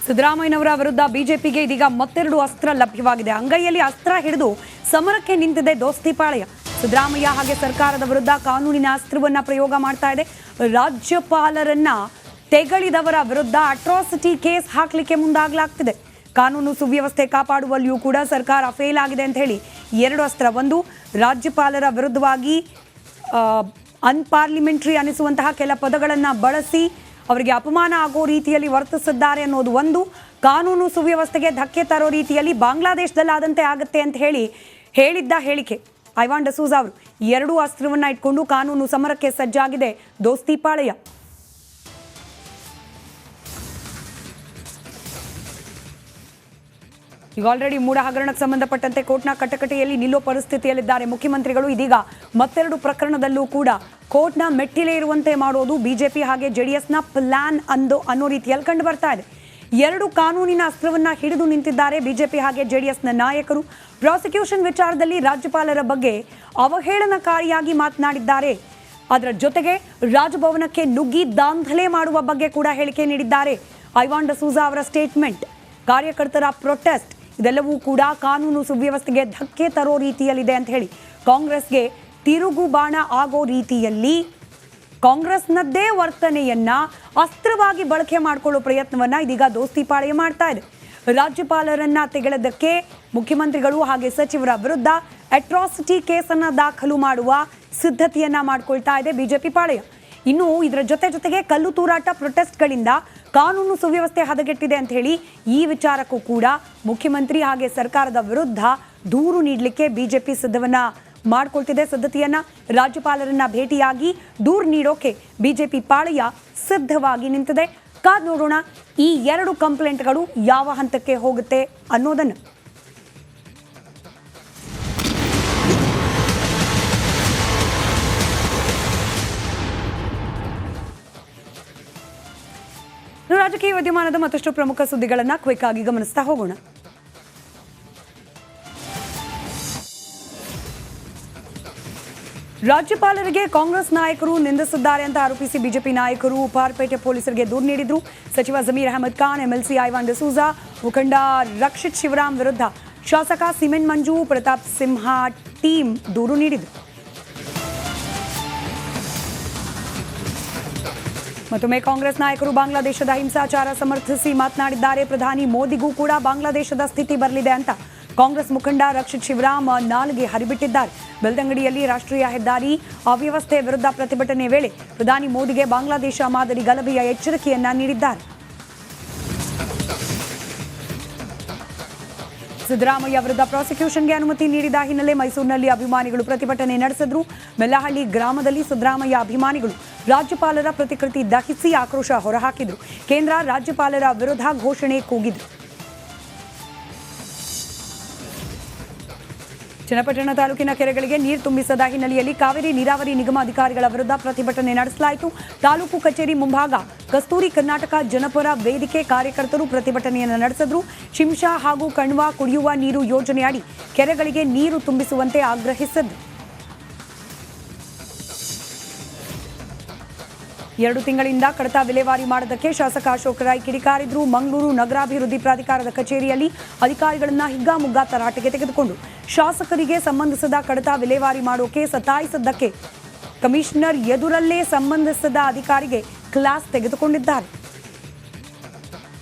ಸಿದ್ದರಾಮಯ್ಯನವರ ವಿರುದ್ಧ ಬಿಜೆಪಿಗೆ ಇದೀಗ ಮತ್ತೆರಡು ಅಸ್ತ್ರ ಲಭ್ಯವಾಗಿದೆ. ಅಂಗೈಯಲ್ಲಿ ಅಸ್ತ್ರ ಹಿಡಿದು ಸಮರಕ್ಕೆ ನಿಂತಿದೆ ದೋಸ್ತಿಪಾಳ್ಯ. ಸಿದ್ದರಾಮಯ್ಯ ಹಾಗೆ ಸರ್ಕಾರದ ವಿರುದ್ಧ ಕಾನೂನಿನ ಅಸ್ತ್ರವನ್ನ ಪ್ರಯೋಗ ಮಾಡ್ತಾ ಇದೆ. ರಾಜ್ಯಪಾಲರನ್ನ ತೆಗಳಿದವರ ವಿರುದ್ಧ ಅಟ್ರಾಸಿಟಿ ಕೇಸ್ ಹಾಕಲಿಕ್ಕೆ ಮುಂದಾಗಲಾಗ್ತಿದೆ. ಕಾನೂನು ಸುವ್ಯವಸ್ಥೆ ಕಾಪಾಡುವಲ್ಲಿಯೂ ಕೂಡ ಸರ್ಕಾರ ಫೇಲ್ ಆಗಿದೆ ಅಂತ ಹೇಳಿ ಎರಡು ಅಸ್ತ್ರ. ಒಂದು, ರಾಜ್ಯಪಾಲರ ವಿರುದ್ಧವಾಗಿ ಅನ್ಪಾರ್ಲಿಮೆಂಟರಿ ಅನಿಸುವಂತಹ ಕೆಲ ಪದಗಳನ್ನು ಬಳಸಿ ಅವರಿಗೆ ಅಪಮಾನ ಆಗೋ ರೀತಿಯಲ್ಲಿ ವರ್ತಿಸಿದ್ದಾರೆ ಅನ್ನೋದು ಒಂದು. ಕಾನೂನು ಸುವ್ಯವಸ್ಥೆಗೆ ಧಕ್ಕೆ ತರೋ ರೀತಿಯಲ್ಲಿ ಬಾಂಗ್ಲಾದೇಶದಲ್ಲಾದಂತೆ ಆಗುತ್ತೆ ಅಂತ ಹೇಳಿದ್ದ ಹೇಳಿಕೆ ಐವಾನ್ ಡಿಸೂಜಾ ಅವರು. ಎರಡೂ ಅಸ್ತ್ರವನ್ನ ಇಟ್ಕೊಂಡು ಕಾನೂನು ಸಮರಕ್ಕೆ ಸಜ್ಜಾಗಿದೆ ದೋಸ್ತಿಪಾಳ್ಯ. ಈಗ ಆಲ್ರೆಡಿ ಮೂಡ ಹಗರಣಕ್ಕೆ ಸಂಬಂಧಪಟ್ಟಂತೆ ಕೋರ್ಟ್ನ ಕಟಕಟೆಯಲ್ಲಿ ನಿಲ್ಲೋ ಪರಿಸ್ಥಿತಿಯಲ್ಲಿದ್ದಾರೆ ಮುಖ್ಯಮಂತ್ರಿಗಳು. ಇದೀಗ ಮತ್ತೆರಡು ಪ್ರಕರಣದಲ್ಲೂ ಕೂಡ ಕೋರ್ಟ್ನ ಮೆಟ್ಟಿಲೇ ಇರುವಂತೆ ಮಾಡೋದು ಬಿಜೆಪಿ ಹಾಗೆ ಜೆಡಿಎಸ್ನ ಪ್ಲಾನ್ ಅನ್ನೋ ರೀತಿಯಲ್ಲಿ ಕಂಡು ಬರ್ತಾ ಇದೆ. ಎರಡು ಕಾನೂನಿನ ಅಸ್ತ್ರವನ್ನ ಹಿಡಿದು ನಿಂತಿದ್ದಾರೆ ಬಿಜೆಪಿ ಹಾಗೆ ಜೆಡಿಎಸ್ನ ನಾಯಕರು. ಪ್ರಾಸಿಕ್ಯೂಷನ್ ವಿಚಾರದಲ್ಲಿ ರಾಜ್ಯಪಾಲರ ಬಗ್ಗೆ ಅವಹೇಳನಕಾರಿಯಾಗಿ ಮಾತನಾಡಿದ್ದಾರೆ. ಅದರ ಜೊತೆಗೆ ರಾಜಭವನಕ್ಕೆ ನುಗ್ಗಿ ದಾಂಧಲೆ ಮಾಡುವ ಬಗ್ಗೆ ಕೂಡ ಹೇಳಿಕೆ ನೀಡಿದ್ದಾರೆ. ಐವಾನ್ ಡಿಸೂಜಾ ಅವರ ಸ್ಟೇಟ್ಮೆಂಟ್, ಕಾರ್ಯಕರ್ತರ ಪ್ರೊಟೆಸ್ಟ್ ಇದೆಲ್ಲವೂ ಕೂಡ ಕಾನೂನು ಸುವ್ಯವಸ್ಥೆಗೆ ಧಕ್ಕೆ ತರೋ ರೀತಿಯಲ್ಲಿದೆ ಅಂತ ಹೇಳಿ ಕಾಂಗ್ರೆಸ್ಗೆ ತಿರುಗುಬಾಣ ಆಗೋ ರೀತಿಯಲ್ಲಿ ಕಾಂಗ್ರೆಸ್ನದ್ದೇ ವರ್ತನೆಯನ್ನ ಅಸ್ತ್ರವಾಗಿ ಬಳಕೆ ಮಾಡಿಕೊಳ್ಳೋ ಪ್ರಯತ್ನವನ್ನ ಇದೀಗ ದೋಸ್ತಿಪಾಳ್ಯ ಮಾಡ್ತಾ ಇದೆ. ರಾಜ್ಯಪಾಲರನ್ನ ತೆಗೆಳದಕ್ಕೆ ಮುಖ್ಯಮಂತ್ರಿಗಳು ಹಾಗೆ ಸಚಿವರ ವಿರುದ್ಧ ಅಟ್ರಾಸಿಟಿ ಕೇಸನ್ನ ದಾಖಲು ಮಾಡುವ ಸಿದ್ಧತೆಯನ್ನ ಮಾಡಿಕೊಳ್ತಾ ಇದೆ ಬಿಜೆಪಿ ಪಾಳ್ಯ. ಇನ್ನು ಇದರ ಜೊತೆಗೆ ಕಲ್ಲು ತೂರಾಟ ಪ್ರೊಟೆಸ್ಟ್ಗಳಿಂದ ಕಾನೂನು ಸುವ್ಯವಸ್ಥೆ ಹದಗೆಟ್ಟಿದೆ ಅಂತ ಹೇಳಿ ಈ ವಿಚಾರಕ್ಕೂ ಕೂಡ ಮುಖ್ಯಮಂತ್ರಿ ಹಾಗೆ ಸರ್ಕಾರದ ವಿರುದ್ಧ ದೂರು ನೀಡಲಿಕ್ಕೆ ಬಿಜೆಪಿ ಮಾಡ್ಕೊಳ್ತಿದೆ ಸಿದ್ಧತೆಯನ್ನ. ರಾಜ್ಯಪಾಲರನ್ನ ಭೇಟಿಯಾಗಿ ದೂರು ನೀಡೋಕೆ ಬಿಜೆಪಿ ಪಾಳ್ಯ ಸಿದ್ಧವಾಗಿ ನಿಂತಿದೆ. ಕಾದ್ ನೋಡೋಣ ಈ ಎರಡು ಕಂಪ್ಲೇಂಟ್ಗಳು ಯಾವ ಹಂತಕ್ಕೆ ಹೋಗುತ್ತೆ ಅನ್ನೋದನ್ನು. ರಾಜಕೀಯ ವಿದ್ಯಮಾನದ ಮತ್ತಷ್ಟು ಪ್ರಮುಖ ಸುದ್ದಿಗಳನ್ನು ಕ್ವಿಕ್ ಆಗಿ ಗಮನಿಸ್ತಾ ಹೋಗೋಣ. ರಾಜ್ಯಪಾಲರಿಗೆ ಕಾಂಗ್ರೆಸ್ ನಾಯಕರು ನಿಂದಿಸಿದ್ದಾರೆ ಅಂತ ಆರೋಪಿಸಿ ಬಿಜೆಪಿ ನಾಯಕರು ಉಪಾರಪೇಟೆ ಪೊಲೀಸರಿಗೆ ದೂರು ನೀಡಿದ್ರು. ಸಚಿವ ಜಮೀರ್ ಅಹಮದ್ ಖಾನ್, ಎಂಎಲ್ಸಿ ಐವಾನ್ ಡಿಸೂಜಾ, ಮುಖಂಡ ರಕ್ಷಿತ್ ಶಿವರಾಮ್ ವಿರುದ್ಧ ಶಾಸಕ ಸಿಮೆಂಟ್ ಮಂಜು, ಪ್ರತಾಪ್ ಸಿಂಹ ಟೀಮ್ ದೂರು ನೀಡಿದ್ರು. ಮತ್ತೊಮ್ಮೆ ಕಾಂಗ್ರೆಸ್ ನಾಯಕರು ಬಾಂಗ್ಲಾದೇಶದ ಹಿಂಸಾಚಾರ ಸಮರ್ಥಿಸಿ ಮಾತನಾಡಿದ್ದಾರೆ. ಪ್ರಧಾನಿ ಮೋದಿಗೂ ಕೂಡ ಬಾಂಗ್ಲಾದೇಶದ ಸ್ಥಿತಿ ಬರಲಿದೆ ಅಂತ ಕಾಂಗ್ರೆಸ್ ಮುಖಂಡ ರಕ್ಷಿತ್ ಶಿವರಾಮ್ ನಾಲಿಗೆ ಹರಿಬಿಟ್ಟಿದ್ದಾರೆ. ಬೆಳ್ತಂಗಡಿಯಲ್ಲಿ ರಾಷ್ಟ್ರೀಯ ಹೆದ್ದಾರಿ ಅವ್ಯವಸ್ಥೆ ವಿರುದ್ಧ ಪ್ರತಿಭಟನೆ ವೇಳೆ ಪ್ರಧಾನಿ ಮೋದಿಗೆ ಬಾಂಗ್ಲಾದೇಶ ಮಾದರಿ ಗಲಭೆಯ ಎಚ್ಚರಿಕೆಯನ್ನ ನೀಡಿದ್ದಾರೆ. ಸಿದ್ದರಾಮಯ್ಯ ವಿರುದ್ಧ ಪ್ರಾಸಿಕ್ಯೂಷನ್ಗೆ ಅನುಮತಿ ನೀಡಿದ ಹಿನ್ನೆಲೆ ಮೈಸೂರಿನಲ್ಲಿ ಅಭಿಮಾನಿಗಳು ಪ್ರತಿಭಟನೆ ನಡೆಸಿದ್ರು. ಮೆಲ್ಲಹಳ್ಳಿ ಗ್ರಾಮದಲ್ಲಿ ಸಿದ್ದರಾಮಯ್ಯ ಅಭಿಮಾನಿಗಳು ರಾಜ್ಯಪಾಲರ ಪ್ರತಿಕೃತಿ ದಹಿಸಿ ಆಕ್ರೋಶ ಹೊರಹಾಕಿದ್ರು. ಕೇಂದ್ರ ರಾಜ್ಯಪಾಲರ ವಿರುದ್ಧ ಘೋಷಣೆ ಕೂಗಿದ್ರು. ಚನ್ನಪಟ್ಟಣ ತಾಲೂಕಿನ ಕೆರೆಗಳಿಗೆ ನೀರು ತುಂಬಿಸದ ಹಿನ್ನೆಲೆಯಲ್ಲಿ ಕಾವೇರಿ ನೀರಾವರಿ ನಿಗಮ ಅಧಿಕಾರಿಗಳ ವಿರುದ್ಧ ಪ್ರತಿಭಟನೆ ನಡೆಸಲಾಯಿತು. ತಾಲೂಕು ಕಚೇರಿ ಮುಂಭಾಗ ಕಸ್ತೂರಿ ಕರ್ನಾಟಕ ಜನಪರ ವೇದಿಕೆ ಕಾರ್ಯಕರ್ತರು ಪ್ರತಿಭಟನೆಯನ್ನು ನಡೆಸಿದ್ರು. ಶಿಂಷಾ ಹಾಗೂ ಕಣ್ವಾ ಕುಡಿಯುವ ನೀರು ಯೋಜನೆಯಡಿ ಕೆರೆಗಳಿಗೆ ನೀರು ತುಂಬಿಸುವಂತೆ ಆಗ್ರಹಿಸಿದ್ರು. 2 ತಿಂಗಳಿಂದ ಕಡತ ವಿಲೇವಾರಿ ಮಾಡೋದಕ್ಕೆ ಶಾಸಕ ಅಶೋಕ್ ರೈ ಕಿಡಿಕಾರಿದ್ರು. ಮಂಗಳೂರು ನಗರಾಭಿವೃದ್ಧಿ ಪ್ರಾಧಿಕಾರದ ಕಚೇರಿಯಲ್ಲಿ ಅಧಿಕಾರಿಗಳನ್ನ ಹಿಗ್ಗಾಮುಗ್ಗಾ ತರಾಟೆಗೆ ತೆಗೆದುಕೊಂಡು ಶಾಸಕರಿಗೆ ಸಂಬಂಧಿಸಿದ ಕಡತ ವಿಲೇವಾರಿ ಮಾಡೋಕೆ ಸತಾಯಿಸಿದ್ದಕ್ಕೆ ಕಮಿಷನರ್ ಎದುರಲ್ಲೇ ಸಂಬಂಧಿಸಿದ ಅಧಿಕಾರಿಗೆ ಕ್ಲಾಸ್ ತೆಗೆದುಕೊಂಡಿದ್ದಾರೆ.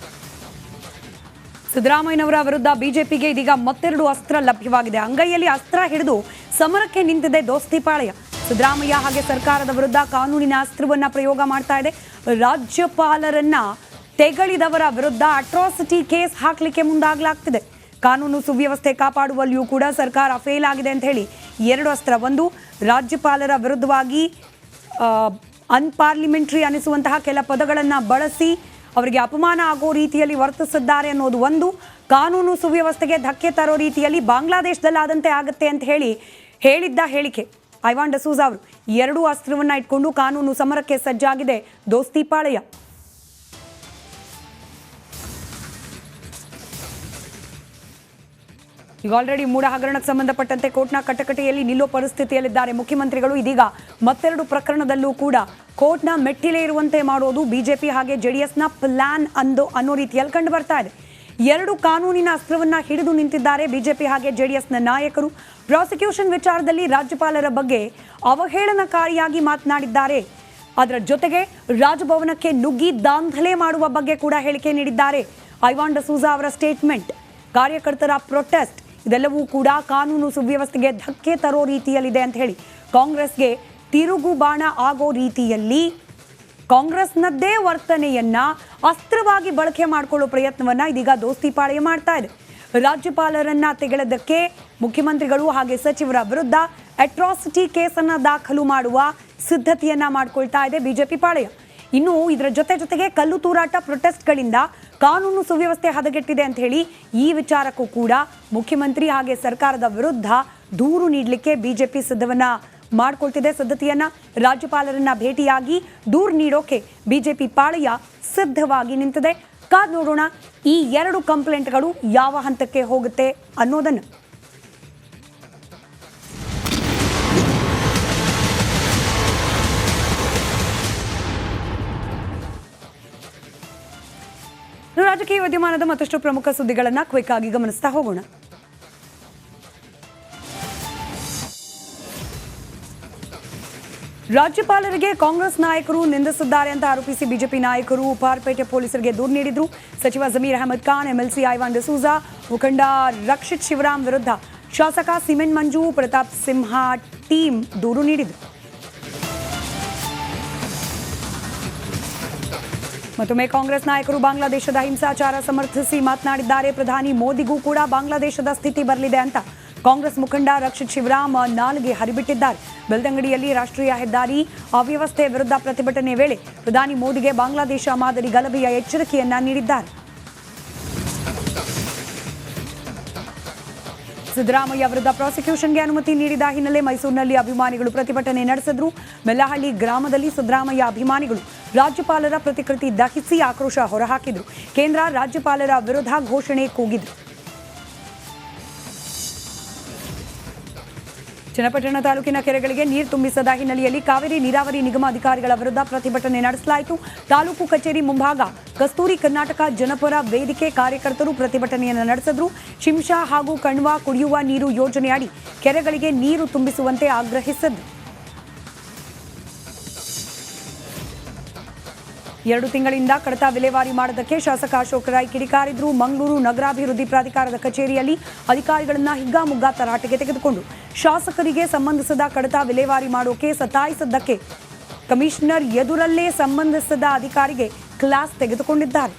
ಸಿದ್ದರಾಮಯ್ಯನವರ ವಿರುದ್ಧ ಬಿಜೆಪಿಗೆ ಇದೀಗ ಮತ್ತೆರಡು ಅಸ್ತ್ರ ಲಭ್ಯವಾಗಿದೆ. ಅಂಗೈಯಲ್ಲಿ ಅಸ್ತ್ರ ಹಿಡಿದು ಸಮರಕ್ಕೆ ನಿಂತಿದೆ ದೋಸ್ತಿಪಾಳ್ಯ. ಸಿದ್ದರಾಮಯ್ಯ ಹಾಗೆ ಸರ್ಕಾರದ ವಿರುದ್ಧ ಕಾನೂನಿನ ಅಸ್ತ್ರವನ್ನ ಪ್ರಯೋಗ ಮಾಡ್ತಾ ಇದೆ. ರಾಜ್ಯಪಾಲರನ್ನ ತೆಗಳಿದವರ ವಿರುದ್ಧ ಅಟ್ರಾಸಿಟಿ ಕೇಸ್ ಹಾಕಲಿಕ್ಕೆ ಮುಂದಾಗಲಾಗ್ತಿದೆ. ಕಾನೂನು ಸುವ್ಯವಸ್ಥೆ ಕಾಪಾಡುವಲ್ಲಿಯೂ ಕೂಡ ಸರ್ಕಾರ ಫೇಲ್ ಆಗಿದೆ ಅಂತ ಹೇಳಿ ಎರಡು ಅಸ್ತ್ರ. ಒಂದು, ರಾಜ್ಯಪಾಲರ ವಿರುದ್ಧವಾಗಿ ಅನ್ಪಾರ್ಲಿಮೆಂಟರಿ ಅನಿಸುವಂತಹ ಕೆಲ ಪದಗಳನ್ನು ಬಳಸಿ ಅವರಿಗೆ ಅಪಮಾನ ಆಗೋ ರೀತಿಯಲ್ಲಿ ವರ್ತಿಸಿದ್ದಾರೆ ಅನ್ನೋದು ಒಂದು. ಕಾನೂನು ಸುವ್ಯವಸ್ಥೆಗೆ ಧಕ್ಕೆ ತರೋ ರೀತಿಯಲ್ಲಿ ಬಾಂಗ್ಲಾದೇಶದಲ್ಲಾದಂತೆ ಆಗುತ್ತೆ ಅಂತ ಹೇಳಿದ್ದ ಹೇಳಿಕೆ ಐವಾನ್ ಡಿಸೂಜಾ ಅವರು. ಎರಡೂ ಅಸ್ತ್ರವನ್ನ ಇಟ್ಕೊಂಡು ಕಾನೂನು ಸಮರಕ್ಕೆ ಸಜ್ಜಾಗಿದೆ ದೋಸ್ತಿಪಾಳ್ಯ. ಈಗ ಆಲ್ರೆಡಿ ಮೂಡ ಹಗರಣಕ್ಕೆ ಸಂಬಂಧಪಟ್ಟಂತೆ ಕೋರ್ಟ್ನ ಕಟಕಟೆಯಲ್ಲಿ ನಿಲ್ಲೋ ಪರಿಸ್ಥಿತಿಯಲ್ಲಿದ್ದಾರೆ ಮುಖ್ಯಮಂತ್ರಿಗಳು. ಇದೀಗ ಮತ್ತೆರಡು ಪ್ರಕರಣದಲ್ಲೂ ಕೂಡ ಕೋರ್ಟ್ನ ಮೆಟ್ಟಿಲೇ ಇರುವಂತೆ ಮಾಡೋದು ಬಿಜೆಪಿ ಹಾಗೆ ಜೆಡಿಎಸ್ನ ಪ್ಲಾನ್ ಅನ್ನೋ ರೀತಿಯಲ್ಲಿ ಕಂಡು ಬರ್ತಾ ಇದೆ. ಎರಡು ಕಾನೂನಿನ ಅಸ್ತ್ರವನ್ನ ಹಿಡಿದು ನಿಂತಿದ್ದಾರೆ ಬಿಜೆಪಿ ಹಾಗೆ ಜೆಡಿಎಸ್ನ ನಾಯಕರು. ಪ್ರಾಸಿಕ್ಯೂಷನ್ ವಿಚಾರದಲ್ಲಿ ರಾಜ್ಯಪಾಲರ ಬಗ್ಗೆ ಅವಹೇಳನಕಾರಿಯಾಗಿ ಮಾತನಾಡಿದ್ದಾರೆ. ಅದರ ಜೊತೆಗೆ ರಾಜಭವನಕ್ಕೆ ನುಗ್ಗಿ ದಾಂಧಲೆ ಮಾಡುವ ಬಗ್ಗೆ ಕೂಡ ಹೇಳಿಕೆ ನೀಡಿದ್ದಾರೆ. ಐವಾನ್ ಡಿಸೂಜಾ ಅವರ ಸ್ಟೇಟ್ಮೆಂಟ್, ಕಾರ್ಯಕರ್ತರ ಪ್ರೊಟೆಸ್ಟ್ ಇದೆಲ್ಲವೂ ಕೂಡ ಕಾನೂನು ಸುವ್ಯವಸ್ಥೆಗೆ ಧಕ್ಕೆ ತರೋ ರೀತಿಯಲ್ಲಿದೆ ಅಂತ ಹೇಳಿ ಕಾಂಗ್ರೆಸ್ಗೆ ತಿರುಗುಬಾಣ ಆಗೋ ರೀತಿಯಲ್ಲಿ ಕಾಂಗ್ರೆಸ್ನದ್ದೇ ವರ್ತನೆಯನ್ನ ಅಸ್ತ್ರವಾಗಿ ಬಳಕೆ ಮಾಡಿಕೊಳ್ಳೋ ಪ್ರಯತ್ನವನ್ನ ಇದೀಗ ದೋಸ್ತಿಪಾಳ್ಯ ಮಾಡ್ತಾ ಇದೆ. ರಾಜ್ಯಪಾಲರನ್ನ ತೆಗೆಳದಕ್ಕೆ ಮುಖ್ಯಮಂತ್ರಿಗಳು ಹಾಗೆ ಸಚಿವರ ವಿರುದ್ಧ ಅಟ್ರಾಸಿಟಿ ಕೇಸನ್ನ ದಾಖಲು ಮಾಡುವ ಸಿದ್ಧತೆಯನ್ನ ಮಾಡಿಕೊಳ್ತಾ ಇದೆ ಬಿಜೆಪಿ ಪಾಳ್ಯ. ಇನ್ನು ಇದರ ಜೊತೆಗೆ ಕಲ್ಲು ತೂರಾಟ ಪ್ರೊಟೆಸ್ಟ್ಗಳಿಂದ ಕಾನೂನು ಸುವ್ಯವಸ್ಥೆ ಹದಗೆಟ್ಟಿದೆ ಅಂತ ಹೇಳಿ ಈ ವಿಚಾರಕ್ಕೂ ಕೂಡ ಮುಖ್ಯಮಂತ್ರಿ ಹಾಗೆ ಸರ್ಕಾರದ ವಿರುದ್ಧ ದೂರು ನೀಡಲಿಕ್ಕೆ ಬಿಜೆಪಿ ಸಿದ್ಧತೆಯನ್ನ ರಾಜ್ಯಪಾಲರನ್ನ ಭೇಟಿಯಾಗಿ ದೂರು ನೀಡೋಕೆ ಬಿಜೆಪಿ ಪಾಳ್ಯ ಸಿದ್ಧವಾಗಿ ನಿಂತಿದೆ. ಕಾದ್ ನೋಡೋಣ ಈ ಎರಡು ಕಂಪ್ಲೇಂಟ್ಗಳು ಯಾವ ಹಂತಕ್ಕೆ ಹೋಗುತ್ತೆ ಅನ್ನೋದನ್ನು. ರಾಜಕೀಯ ವಿದ್ಯಮಾನದ ಮತ್ತಷ್ಟು ಪ್ರಮುಖ ಸುದ್ದಿಗಳನ್ನ ಕ್ವಿಕ್ ಆಗಿ ಗಮನಿಸ್ತಾ ಹೋಗೋಣ. ರಾಜ್ಯಪಾಲರಿಗೆ ಕಾಂಗ್ರೆಸ್ ನಾಯಕರು ನಿಂದಿಸಿದ್ದಾರೆ ಅಂತ ಆರೋಪಿಸಿ ಬಿಜೆಪಿ ನಾಯಕರು ಉಪಾರಪೇಟೆ ಪೊಲೀಸರಿಗೆ ದೂರು ನೀಡಿದ್ರು. ಸಚಿವ ಜಮೀರ್ ಅಹಮದ್ ಖಾನ್, ಎಂಎಲ್ಸಿ ಐವಾನ್ ಡಿಸೂಜಾ, ಮುಖಂಡ ರಕ್ಷಿತ್ ಶಿವರಾಮ್ ವಿರುದ್ಧ ಶಾಸಕ ಸಿಮೆನ್ ಮಂಜು, ಪ್ರತಾಪ್ ಸಿಂಹ ಟೀಮ್ ದೂರು ನೀಡಿದ್ರು. ಮತ್ತೊಮ್ಮೆ ಕಾಂಗ್ರೆಸ್ ನಾಯಕರು ಬಾಂಗ್ಲಾದೇಶದ ಹಿಂಸಾಚಾರ ಸಮರ್ಥಿಸಿ ಮಾತನಾಡಿದ್ದಾರೆ. ಪ್ರಧಾನಿ ಮೋದಿಗೂ ಕೂಡ ಬಾಂಗ್ಲಾದೇಶದ ಸ್ಥಿತಿ ಬರಲಿದೆ ಅಂತ ಕಾಂಗ್ರೆಸ್ ಮುಖಂಡ ರಕ್ಷಿತ್ ಶಿವರಾಮ್ ನಾಲಿಗೆ ಹರಿಬಿಟ್ಟಿದ್ದಾರೆ. ಬೆಳ್ತಂಗಡಿಯಲ್ಲಿ ರಾಷ್ಟ್ರೀಯ ಹೆದ್ದಾರಿ ಅವ್ಯವಸ್ಥೆ ವಿರುದ್ಧ ಪ್ರತಿಭಟನೆ ವೇಳೆ ಪ್ರಧಾನಿ ಮೋದಿಗೆ ಬಾಂಗ್ಲಾದೇಶ ಮಾದರಿ ಗಲಭೆಯ ಎಚ್ಚರಿಕೆಯನ್ನ ನೀಡಿದ್ದಾರೆ. ಸಿದ್ದರಾಮಯ್ಯ ವಿರುದ್ಧ ಪ್ರಾಸಿಕ್ಯೂಷನ್ಗೆ ಅನುಮತಿ ನೀಡಿದ ಹಿನ್ನೆಲೆ ಮೈಸೂರಿನಲ್ಲಿ ಅಭಿಮಾನಿಗಳು ಪ್ರತಿಭಟನೆ ನಡೆಸಿದ್ರು. ಮೆಲ್ಲಹಳ್ಳಿ ಗ್ರಾಮದಲ್ಲಿ ಸಿದ್ದರಾಮಯ್ಯ ಅಭಿಮಾನಿಗಳು ರಾಜ್ಯಪಾಲರ ಪ್ರತಿಕೃತಿ ದಹಿಸಿ ಆಕ್ರೋಶ ಹೊರಹಾಕಿದ್ರು. ಕೇಂದ್ರ ರಾಜ್ಯಪಾಲರ ವಿರುದ್ಧ ಘೋಷಣೆ ಕೂಗಿದ್ರು. ಚನ್ನಪಟ್ಟಣ ತಾಲೂಕಿನ ಕೆರೆಗಳಿಗೆ ನೀರು ತುಂಬಿಸದ ಹಿನ್ನೆಲೆಯಲ್ಲಿ ಕಾವೇರಿ ನೀರಾವರಿ ನಿಗಮ ಅಧಿಕಾರಿಗಳ ವಿರುದ್ಧ ಪ್ರತಿಭಟನೆ ನಡೆಸಲಾಯಿತು. ತಾಲೂಕು ಕಚೇರಿ ಮುಂಭಾಗ ಕಸ್ತೂರಿ ಕರ್ನಾಟಕ ಜನಪರ ವೇದಿಕೆ ಕಾರ್ಯಕರ್ತರು ಪ್ರತಿಭಟನೆಯನ್ನು ನಡೆಸಿದ್ರು. ಶಿಂಷಾ ಹಾಗೂ ಕಣ್ವಾ ಕುಡಿಯುವ ನೀರು ಯೋಜನೆಯಡಿ ಕೆರೆಗಳಿಗೆ ನೀರು ತುಂಬಿಸುವಂತೆ ಆಗ್ರಹಿಸಿದ್ರು. 2 ತಿಂಗಳಿಂದ ಕಡತ ವಿಲೇವಾರಿ ಮಾಡೋದಕ್ಕೆ ಶಾಸಕ ಅಶೋಕ್ ರೈ ಕಿಡಿಕಾರಿದ್ರು. ಮಂಗಳೂರು ನಗರಾಭಿವೃದ್ಧಿ ಪ್ರಾಧಿಕಾರದ ಕಚೇರಿಯಲ್ಲಿ ಅಧಿಕಾರಿಗಳನ್ನ ಹಿಗ್ಗಾಮುಗ್ಗಾ ತರಾಟೆಗೆ ತೆಗೆದುಕೊಂಡು ಶಾಸಕರಿಗೆ ಸಂಬಂಧಿಸಿದ ಕಡತ ವಿಲೇವಾರಿ ಮಾಡೋಕೆ ಸತಾಯಿಸಿದ್ದಕ್ಕೆ ಕಮಿಷನರ್ ಎದುರಲ್ಲೇ ಸಂಬಂಧಿಸಿದ ಅಧಿಕಾರಿಗೆ ಕ್ಲಾಸ್ ತೆಗೆದುಕೊಂಡಿದ್ದಾರೆ.